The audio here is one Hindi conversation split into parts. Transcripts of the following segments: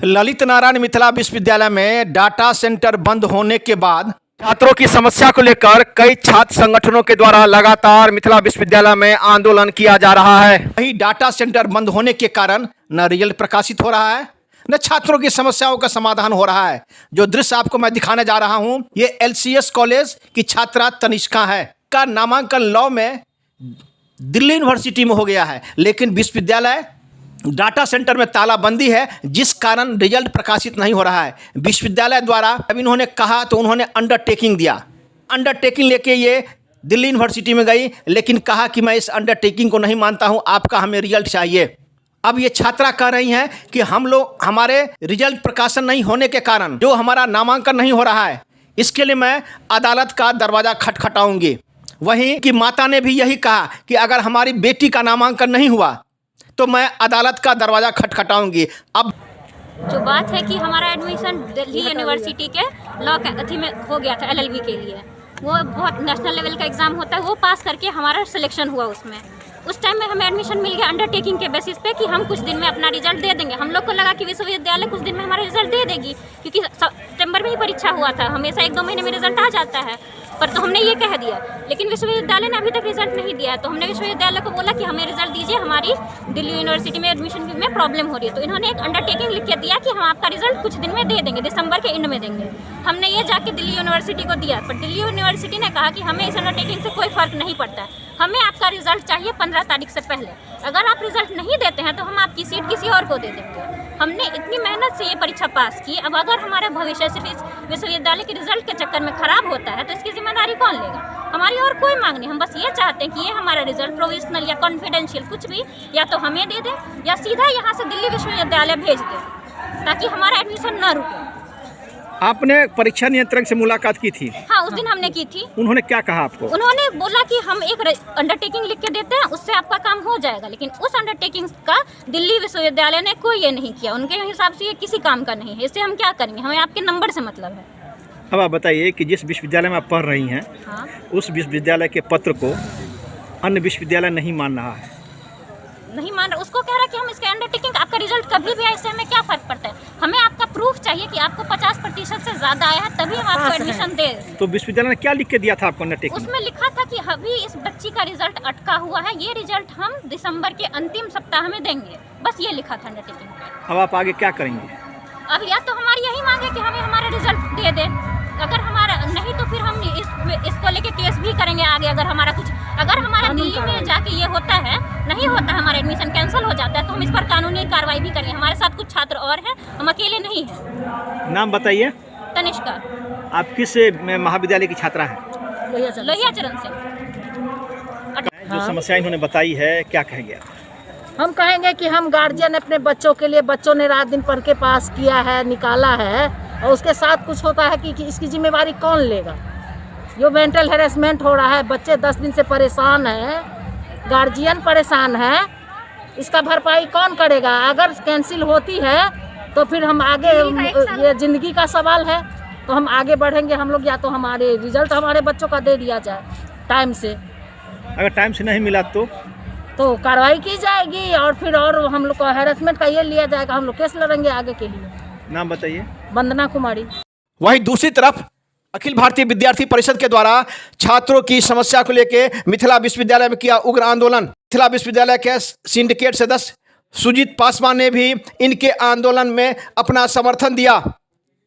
ललित नारायण मिथिला विश्वविद्यालय में डाटा सेंटर बंद होने के बाद छात्रों की समस्या को लेकर कई छात्र संगठनों के द्वारा लगातार मिथिला विश्वविद्यालय में आंदोलन किया जा रहा है। वही डाटा सेंटर बंद होने के कारण न रिजल्ट प्रकाशित हो रहा है, न छात्रों की समस्याओं का समाधान हो रहा है। जो दृश्य आपको मैं दिखाने जा रहा हूं, ये LCS कॉलेज की छात्रा तनिष्का है। का नामांकन लॉ में दिल्ली यूनिवर्सिटी में हो गया है, लेकिन विश्वविद्यालय डाटा सेंटर में तालाबंदी है, जिस कारण रिजल्ट प्रकाशित नहीं हो रहा है। विश्वविद्यालय द्वारा अब इन्होंने कहा तो उन्होंने अंडरटेकिंग दिया। अंडरटेकिंग लेके ये दिल्ली यूनिवर्सिटी में गई, लेकिन कहा कि मैं इस अंडरटेकिंग को नहीं मानता हूं, आपका हमें रिजल्ट चाहिए। अब ये छात्रा कह रही हैं कि हमारे रिजल्ट प्रकाशन नहीं होने के कारण जो हमारा नामांकन नहीं हो रहा है, इसके लिए मैं अदालत का दरवाज़ा खटखटाऊंगी। वहीं की माता ने भी यही कहा कि अगर हमारी बेटी का नामांकन नहीं हुआ तो मैं अदालत का दरवाज़ा खटखटाऊंगी। अब जो बात है कि हमारा एडमिशन दिल्ली यूनिवर्सिटी के लॉ अथी में हो गया था LLB के लिए, वो बहुत नेशनल लेवल का एग्ज़ाम होता है, वो पास करके हमारा सिलेक्शन हुआ। उसमें उस टाइम में हमें एडमिशन मिल गया अंडरटेकिंग के बेसिस पे कि हम कुछ दिन में अपना रिजल्ट दे देंगे। हम लोग को लगा कि विश्वविद्यालय कुछ दिन में हमारा रिजल्ट दे देगी, क्योंकि सितंबर में ही परीक्षा हुआ था, हमेशा 1-2 महीने में रिजल्ट आ जाता है। पर तो हमने ये कह दिया, लेकिन विश्वविद्यालय ने अभी तक रिजल्ट नहीं दिया। तो हमने विश्वविद्यालय को बोला कि हमें रिजल्ट दीजिए, हमारी दिल्ली यूनिवर्सिटी में एडमिशन में प्रॉब्लम हो रही है। तो इन्होंने एक अंडरटेकिंग लिख के दिया कि हम आपका रिजल्ट कुछ दिन में दे देंगे, दिसंबर के एंड में देंगे। हमने ये जाके दिल्ली यूनिवर्सिटी को दिया, पर दिल्ली यूनिवर्सिटी ने कहा कि हमें इस अंडरटेकिंग से कोई फ़र्क नहीं पड़ता है, हमें आपका रिजल्ट चाहिए 15 तारीख से पहले। अगर आप रिजल्ट नहीं देते हैं तो हम आपकी सीट किसी और को दे देंगे। हमने इतनी मेहनत से ये परीक्षा पास की, अब अगर हमारा भविष्य सिर्फ इस विश्वविद्यालय के रिजल्ट के चक्कर में खराब होता है तो इसकी जिम्मेदारी कौन लेगा? हमारी और कोई मांग नहीं, हम बस ये चाहते हैं कि ये हमारा रिजल्ट प्रोविजनल या कॉन्फिडेंशियल कुछ भी या तो हमें दे दें या सीधा यहाँ से दिल्ली विश्वविद्यालय भेज दें, ताकि हमारा एडमिशन ना रुके। आपने परीक्षा नियंत्रक से मुलाकात की थी? हाँ, उस दिन हमने की थी। उन्होंने क्या कहा आपको? उन्होंने बोला कि हम एक अंडरटेकिंग लिख के देते हैं, उससे आपका काम हो जाएगा। लेकिन उस अंडरटेकिंग का दिल्ली विश्वविद्यालय ने कोई ये नहीं किया। उनके हिसाब से ये किसी काम का नहीं है, इससे हम क्या करेंगे, हमें आपके नंबर से मतलब है। अब आप बताइए कि जिस विश्वविद्यालय में आप पढ़ रही हैं, हाँ, उस विश्वविद्यालय के पत्र को अन्य विश्वविद्यालय नहीं मान रहा है, नहीं मान रहा। उसको कह रहा है कि हम इसके अंडरटेकिंग, आपका रिजल्ट कभी भी आए, इससे हमें क्या फ़र्क पड़ता है, हमें आपका प्रूफ चाहिए कि आपको 50% से ज़्यादा आया है, तभी हम आपको एडमिशन दे। तो विश्वविद्यालय ने क्या लिख के दिया था आपको अंडरटेकिंग? उसमें लिखा था कि अभी इस बच्ची का रिजल्ट अटका हुआ है, ये रिजल्ट हम दिसंबर के अंतिम सप्ताह में देंगे, बस ये लिखा था अंडरटेकिंग पे। अब आप आगे क्या करेंगे? अब या तो हमारी यही मांग है कि हमें हमारा रिजल्ट दे दें, अगर हमारा नहीं तो फिर हम इसको लेके केस भी करेंगे आगे। अगर हमारा दिल्ली में जाके ये होता है, नहीं होता, हमारा एडमिशन कैंसिल हो जाता है, तो हम इस पर कानूनी कार्रवाई भी करेंगे। हमारे साथ कुछ छात्र और हैं, हम अकेले नहीं हैं। नाम बताइए। तनिष्का। आप किस महाविद्यालय की छात्रा हैं? लोहिया चरण से। जो समस्या इन्होंने बताई है, क्या कहेंगे? हम कहेंगे कि हम गार्जियन अपने बच्चों के लिए, बच्चों ने रात दिन पढ़ के पास किया है, निकाला है, और उसके साथ कुछ होता है कि इसकी जिम्मेवारी कौन लेगा? जो मेंटल हैरेसमेंट हो रहा है, बच्चे 10 दिन से परेशान हैं, गार्जियन परेशान है, इसका भरपाई कौन करेगा? अगर कैंसिल होती है तो फिर हम आगे, ये ज़िंदगी का सवाल है, तो हम आगे बढ़ेंगे हम लोग, या तो हमारे रिजल्ट हमारे बच्चों का दे दिया जाए टाइम से। अगर टाइम से नहीं मिला तो कार्रवाई की जाएगी, और फिर और हम लोग को हैरेसमेंट का ये लिया जाएगा, हम लोग केस लड़ेंगे आगे के लिए। नाम बताइए। वंदना कुमारी। वहीं दूसरी तरफ अखिल भारतीय विद्यार्थी परिषद के द्वारा छात्रों की समस्या को लेकर मिथिला विश्वविद्यालय में किया उग्र आंदोलन। मिथिला विश्वविद्यालय के सिंडिकेट सदस्य सुजीत पासवान ने भी इनके आंदोलन में अपना समर्थन दिया।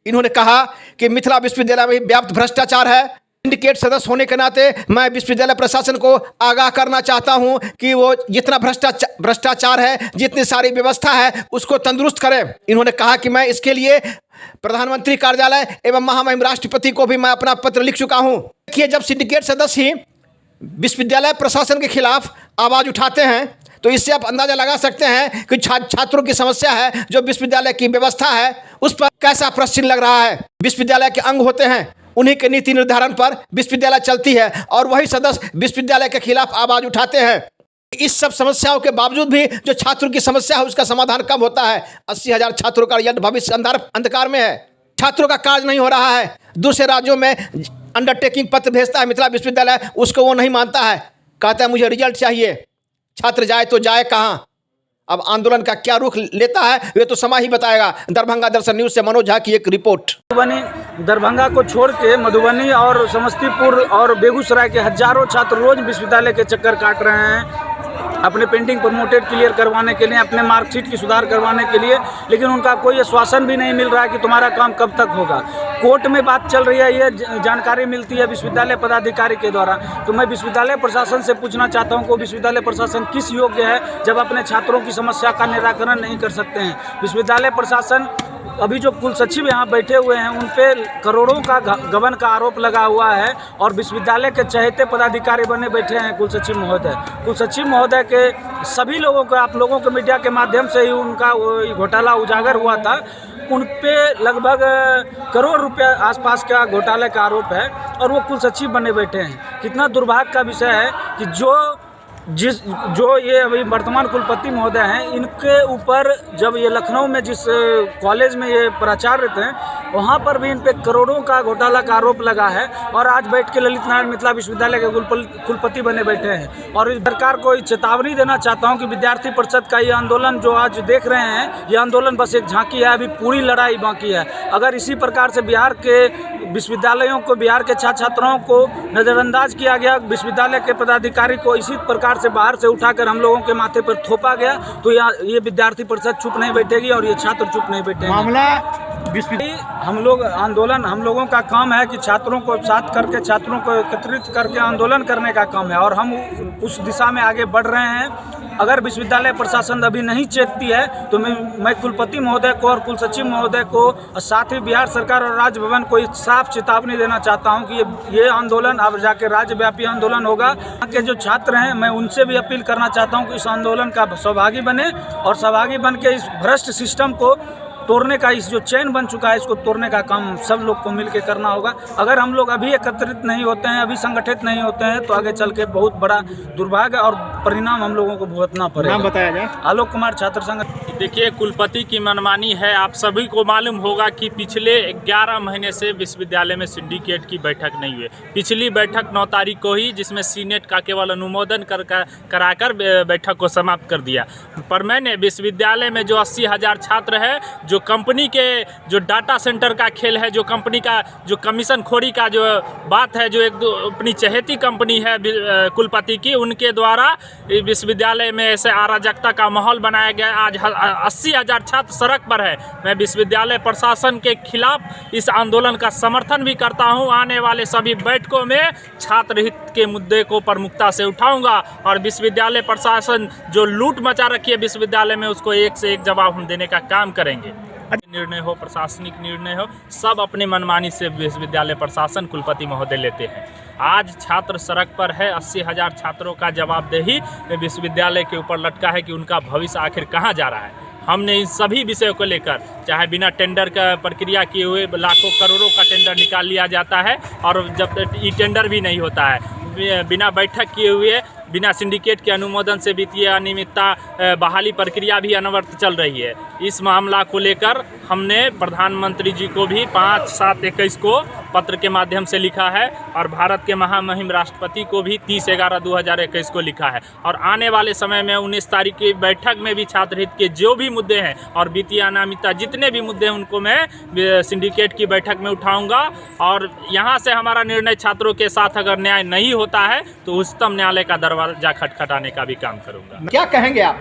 इन्होंने कहा कि मिथिला विश्वविद्यालय में व्याप्त भ्रष्टाचार है। सिंडिकेट सदस्य होने के नाते मैं विश्वविद्यालय प्रशासन को आगाह करना चाहता हूं कि वो जितना भ्रष्टाचार है, जितनी सारी व्यवस्था है, उसको तंदुरुस्त करें। इन्होंने कहा कि मैं इसके लिए प्रधानमंत्री कार्यालय एवं महामहिम राष्ट्रपति को भी मैं अपना पत्र लिख चुका हूं। देखिए, जब सिंडिकेट सदस्य ही विश्वविद्यालय प्रशासन के खिलाफ आवाज़ उठाते हैं तो इससे आप अंदाजा लगा सकते हैं कि छात्रों की समस्या है, जो विश्वविद्यालय की व्यवस्था है, उस पर कैसा प्रश्न लग रहा है। विश्वविद्यालय के अंग होते हैं, उन्हीं के नीति निर्धारण पर विश्वविद्यालय चलती है, और वही सदस्य विश्वविद्यालय के खिलाफ आवाज़ उठाते हैं। इस सब समस्याओं के बावजूद भी जो छात्रों की समस्या है, उसका समाधान कब होता है? 80,000 छात्रों का रिजल्ट भविष्य अंधकार में है, छात्रों का कार्य नहीं हो रहा है। दूसरे राज्यों में अंडरटेकिंग पत्र भेजता है मिथिला विश्वविद्यालय, उसको वो नहीं मानता है, कहता है मुझे रिजल्ट चाहिए। छात्र जाए तो जाए कहाँ? अब आंदोलन का क्या रुख लेता है वे तो समय ही बताएगा। दरभंगा दर्शन न्यूज से मनोज झा की एक रिपोर्ट। मधुबनी दरभंगा को छोड़ के मधुबनी और समस्तीपुर और बेगूसराय के हजारों छात्र रोज विश्वविद्यालय के चक्कर काट रहे हैं अपने पेंटिंग प्रमोटेड क्लियर करवाने के लिए, अपने मार्कशीट की सुधार करवाने के लिए, लेकिन उनका कोई आश्वासन भी नहीं मिल रहा है कि तुम्हारा काम कब तक होगा। कोर्ट में बात चल रही है, ये जानकारी मिलती है विश्वविद्यालय पदाधिकारी के द्वारा। तो मैं विश्वविद्यालय प्रशासन से पूछना चाहता हूं कि विश्वविद्यालय प्रशासन किस योग्य है जब अपने छात्रों की समस्या का निराकरण नहीं कर सकते हैं। विश्वविद्यालय प्रशासन, अभी जो कुल सचिव यहाँ बैठे हुए हैं उन पे करोड़ों का गबन का आरोप लगा हुआ है और विश्वविद्यालय के चहेते पदाधिकारी बने बैठे हैं कुल सचिव महोदय। कुल सचिव महोदय के सभी लोगों को, आप लोगों के मीडिया के माध्यम से ही उनका घोटाला उजागर हुआ था। उन पे लगभग करोड़ रुपया आसपास का घोटाले का आरोप है और वो कुल सचिव बने बैठे हैं। कितना दुर्भाग्य का विषय है कि जो ये अभी वर्तमान कुलपति महोदय हैं, इनके ऊपर जब ये लखनऊ में जिस कॉलेज में ये प्राचार्य थे वहाँ पर भी इन पे करोड़ों का घोटाला का आरोप लगा है और आज बैठ के ललित नारायण मिथिला विश्वविद्यालय के कुलपति बने बैठे हैं। और इस सरकार को चेतावनी देना चाहता हूँ कि विद्यार्थी परिषद का ये आंदोलन जो आज देख रहे हैं, ये आंदोलन बस एक झांकी है, अभी पूरी लड़ाई बाकी है। अगर इसी प्रकार से बिहार के विश्वविद्यालयों को, बिहार के छात्र छात्राओं को नज़रअंदाज किया गया, विश्वविद्यालय के पदाधिकारी को इसी प्रकार से बाहर से उठाकर हम लोगों के माथे पर थोपा गया, तो ये विद्यार्थी परिषद चुप नहीं बैठेगी और ये छात्र चुप नहीं बैठेंगे। मामला हम लोगों का काम है कि छात्रों को साथ करके, छात्रों को एकत्रित करके आंदोलन करने का काम है और हम उस दिशा में आगे बढ़ रहे हैं। अगर विश्वविद्यालय प्रशासन अभी नहीं चेतती है तो मैं कुलपति महोदय को और कुल सचिव महोदय को और साथ ही बिहार सरकार और राज्य भवन को एक साफ चेतावनी देना चाहता हूं कि ये आंदोलन अब जाके राज्यव्यापी आंदोलन होगा। यहाँ के जो छात्र हैं, मैं उनसे भी अपील करना चाहता हूं कि इस आंदोलन का सहभागी बने और सहभागी बन के इस भ्रष्ट सिस्टम को तोड़ने का, इस जो चैन बन चुका है इसको तोड़ने का काम सब लोग को मिलकर करना होगा। अगर हम लोग अभी एकत्रित नहीं होते हैं, अभी संगठित नहीं होते हैं तो आगे चल के बहुत बड़ा दुर्भाग्य और परिणाम हम लोगों को भुगतना पड़ेगा। नाम बताया जाए। आलोक कुमार, छात्र संघ। देखिए, कुलपति की मनमानी है। आप सभी को मालूम होगा कि पिछले 11 महीने से विश्वविद्यालय में सिंडिकेट की बैठक नहीं हुई। पिछली बैठक 9 तारीख को ही, जिसमें सीनेट का केवल अनुमोदन कराकर बैठक को समाप्त कर दिया। पर मैंने विश्वविद्यालय में जो 80,000 छात्र है, जो कंपनी के जो डाटा सेंटर का खेल है, जो कंपनी का जो कमीशन खोरी का जो बात है, जो एक अपनी चहेती कंपनी है कुलपति की, उनके द्वारा विश्वविद्यालय में ऐसे अराजकता का माहौल बनाया गया। आज 80,000 छात्र सड़क पर है। मैं विश्वविद्यालय प्रशासन के खिलाफ इस आंदोलन का समर्थन भी करता हूं। आने वाले सभी बैठकों में छात्र हित के मुद्दे को प्रमुखता से उठाऊंगा और विश्वविद्यालय प्रशासन जो लूट मचा रखी है विश्वविद्यालय में, उसको एक से एक जवाब हम देने का काम करेंगे। निर्णय हो, प्रशासनिक निर्णय हो, सब अपने मनमानी से विश्वविद्यालय प्रशासन, कुलपति महोदय लेते हैं। आज छात्र सड़क पर है। 80,000 छात्रों का जवाबदेही विश्वविद्यालय के ऊपर लटका है कि उनका भविष्य आखिर कहाँ जा रहा है। हमने इन सभी विषयों को लेकर, चाहे बिना टेंडर का प्रक्रिया किए हुए लाखों करोड़ों का टेंडर निकाल लिया जाता है और जब ई टेंडर भी नहीं होता है, बिना बैठक किए हुए, बिना सिंडिकेट के अनुमोदन से वित्तीय अनियमितता बहाली प्रक्रिया भी अनवरत चल रही है। इस मामला को लेकर हमने प्रधानमंत्री जी को भी 5/7/21 को पत्र के माध्यम से लिखा है और भारत के महामहिम राष्ट्रपति को भी 30/11/2021 को लिखा है। और आने वाले समय में 19 तारीख की बैठक में भी छात्र हित के जो भी मुद्दे हैं और वित्तीय अनियमितता जितने भी मुद्दे हैं उनको मैं सिंडिकेट की बैठक में उठाऊंगा। और यहाँ से हमारा निर्णय छात्रों के साथ अगर न्याय नहीं होता है तो उच्चतम न्यायालय का दरवाजा खटखटाने का भी काम करूंगा। क्या कहेंगे आप?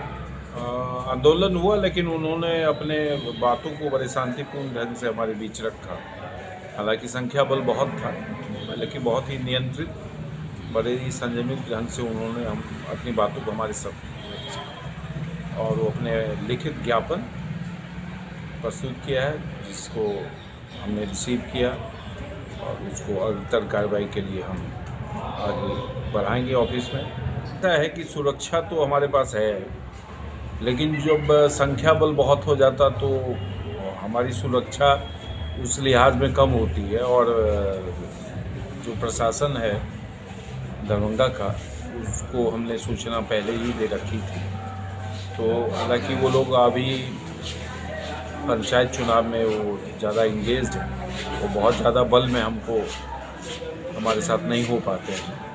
आंदोलन हुआ, लेकिन उन्होंने अपने बातों को बड़े शांतिपूर्ण ढंग से हमारे बीच रखा। हालांकि संख्या बल बहुत था, लेकिन बहुत ही नियंत्रित, बड़े ही संयमित ढंग से उन्होंने हम अपनी बातों को हमारे सब और वो अपने लिखित ज्ञापन प्रस्तुत किया है, जिसको हमने रिसीव किया और उसको अग्रतर कार्रवाई के लिए हम आगे बढ़ाएंगे ऑफिस में। ऐसा है कि सुरक्षा तो हमारे पास है, लेकिन जब संख्या बल बहुत हो जाता तो हमारी सुरक्षा उस लिहाज में कम होती है। और जो प्रशासन है दरभंगा का, उसको हमने सूचना पहले ही दे रखी थी। तो हालांकि वो लोग अभी पंचायत चुनाव में वो ज़्यादा इंगेज्ड हैं, वो बहुत ज़्यादा बल में हमको हमारे साथ नहीं हो पाते हैं।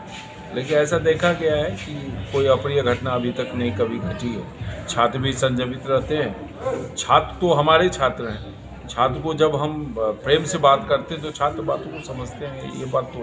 लेकिन ऐसा देखा गया है कि कोई अप्रिय घटना अभी तक नहीं कभी घटी है। छात्र भी संयमित रहते हैं। छात्र तो हमारे छात्र हैं। छात्र को जब हम प्रेम से बात करते हैं तो छात्र बातों को समझते हैं, ये बात तो